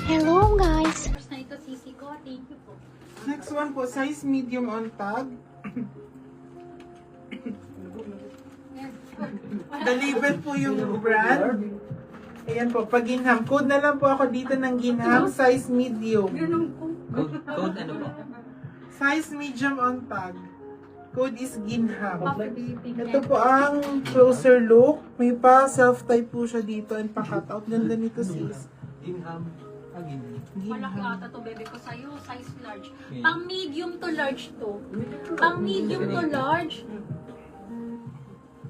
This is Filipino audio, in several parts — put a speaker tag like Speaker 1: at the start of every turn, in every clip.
Speaker 1: Hello guys!
Speaker 2: Na ito, sisi ko. Thank you po.
Speaker 3: Next one po, size medium on tag. The label po yung brand. Ayan po, pag Ginham. Code na lang po ako dito ng Ginham, size medium.
Speaker 4: Code ano po?
Speaker 3: Size medium on tag. Code is Ginham.
Speaker 2: Possibility.
Speaker 3: Ito po ang closer look. May pa self-tie po siya dito and pa-cutout. Ganda nito sis.
Speaker 4: Ginham.
Speaker 2: Malaki
Speaker 3: Ginham.
Speaker 2: ata to, bebe ko sa'yo. Size large.
Speaker 4: Okay.
Speaker 2: Pang medium to large to. Pang medium to large.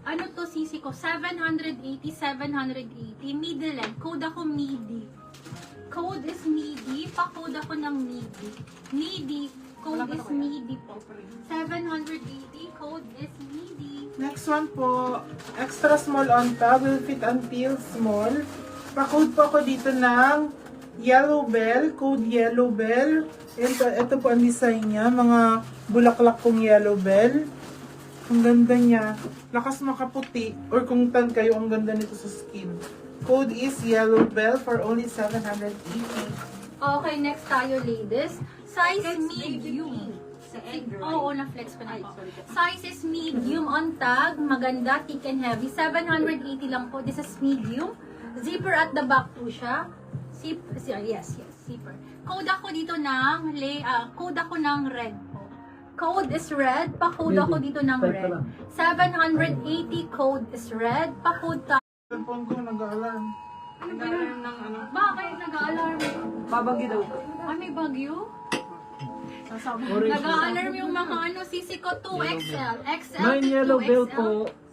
Speaker 2: Ano to, sisi ko? 780, 780. Middle length. Code ako midi. Code is midi. Pa-code ako ng midi. Midi. Code is midi po. 780. Code is midi.
Speaker 3: Next one po, extra small on tag. Will fit until small. Pa-code po ako dito ng Yellow Bell. Code Yellow Bell. Ito po ang design niya. Mga bulaklak pong Yellow Bell. Ang ganda niya. Lakas makaputi. Or kung tan kayo, ang ganda nito sa skin. Code is Yellow Bell for only 780.
Speaker 2: Okay, next tayo, ladies. Size medium. Oo, na-flex ko na po. Size is medium on tag. Maganda, thick and heavy. 780 lang po. This is medium. Zipper at the back po siya. Yes, zipper. Code ako dito ng, code ako ng red po. Code is red. Pa-code ako dito ng red. 780 code is red. Pa-code tayo.
Speaker 3: Cellphone ko nag-alarm.
Speaker 2: Ano ba yun? Bakit nag-alarm?
Speaker 4: Babagi daw.
Speaker 2: Ay, may bagyo? Nag-alarm yung mga ano, sisi ko 2XL. XL
Speaker 5: Nine
Speaker 2: to
Speaker 5: yellow
Speaker 2: 2XL.
Speaker 5: bell po.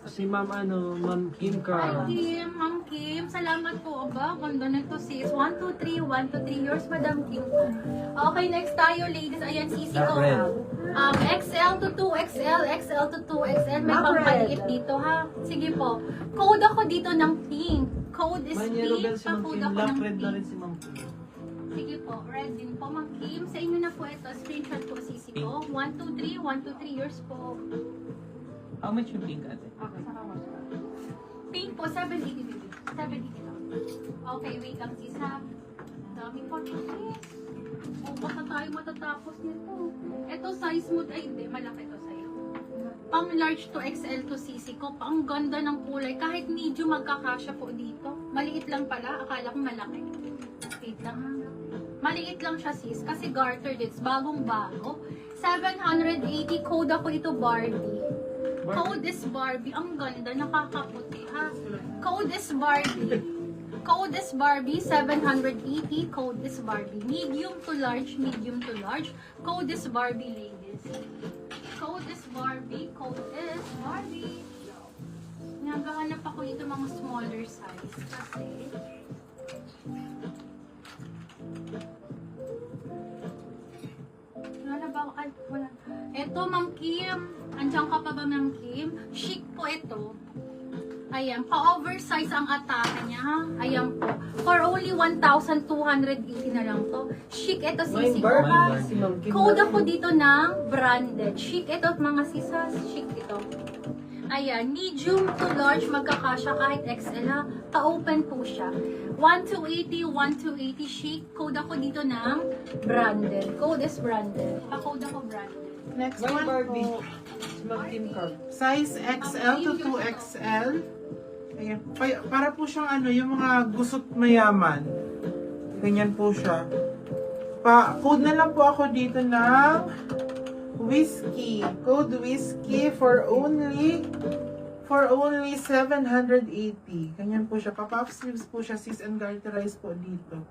Speaker 5: Si Ma'am Ma'am Kim
Speaker 2: Hi,
Speaker 5: Carl.
Speaker 2: Kim. Ma'am Kim. Salamat po. Aba, ganda nito sis. 1, 2, 3. 1, 2, 3. Yours, Madam Kim. Okay, next tayo, ladies. Ayan, sisi ko. XL to 2XL. XL to 2XL. May pangpaliit dito, ha? Sige po. Code ako dito ng pink. Code is
Speaker 5: Nine yellow
Speaker 2: pink.
Speaker 5: bell si Ma'am
Speaker 2: Pa-code
Speaker 5: Kim.
Speaker 2: ako
Speaker 5: Black
Speaker 2: ng
Speaker 5: red na rin
Speaker 2: pink.
Speaker 5: si Ma'am Kim.
Speaker 2: Sige po, red din po, Ma'am Kim. Sa inyo na po ito. Screenshot po, sisi ko. 1, 2, 3. 1, 2, 3. Yours po.
Speaker 4: How much yung pink ate?
Speaker 2: Okay. Pink po, 780 baby. 780 lang. Okay, wait lang sis ha. Dami pa ito sis. O, baka tayo matatapos nito. Ito size mo, ay hindi, malaki to sa'yo. Pang large to XL to sisi ko. Ang ganda ng kulay. Kahit medium magkakasya po dito. Maliit lang pala. Akala ko malaki. Wait lang ha. Maliit lang siya sis. Kasi gartered it's bagong bago. 780 code ako ito Barbie. Code is Barbie. Ang ganda. Nakakaputi ha. Code is Barbie. Code is Barbie. 780. Code is Barbie. Medium to large. Medium to large. Code is Barbie, ladies. Code is Barbie. Code is Barbie. Nagahanap ako dito mga smaller size. Kasi wala ba? Ay, wala. Ito, Ma'am Kim. Andiyan ka pa ba, Ma'am Kim? Chic po ito. Ayan, pa-oversize ang atake niya, ha? Ayan po. For only 1,280 na lang to. Chic ito, sisi ko, ha?
Speaker 5: Si Ma'am Kim.
Speaker 2: Code ako dito ng branded. Chic ito, mga sisas. Chic ito. Ayan, medium to large, magkakasya kahit XL, ha? Pa-open po siya. 1,280, 1,280 chic. Code ako dito ng branded. Code is branded. Pa-code ako branded.
Speaker 3: Next
Speaker 5: Nine
Speaker 3: one
Speaker 5: Barbie.
Speaker 3: po,
Speaker 5: Si Ma'am Kim Carl.
Speaker 3: size XL to 2XL. Ayan. Para po siyang ano, yung mga gusot mayaman. Ganyan po siya. Code na lang po ako dito ng whiskey. Code whiskey for only 780. Ganyan po siya. Pa-puff sleeves po siya, sis, and garterize po dito.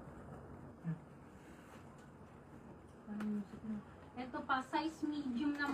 Speaker 2: Ito pa, size medium naman.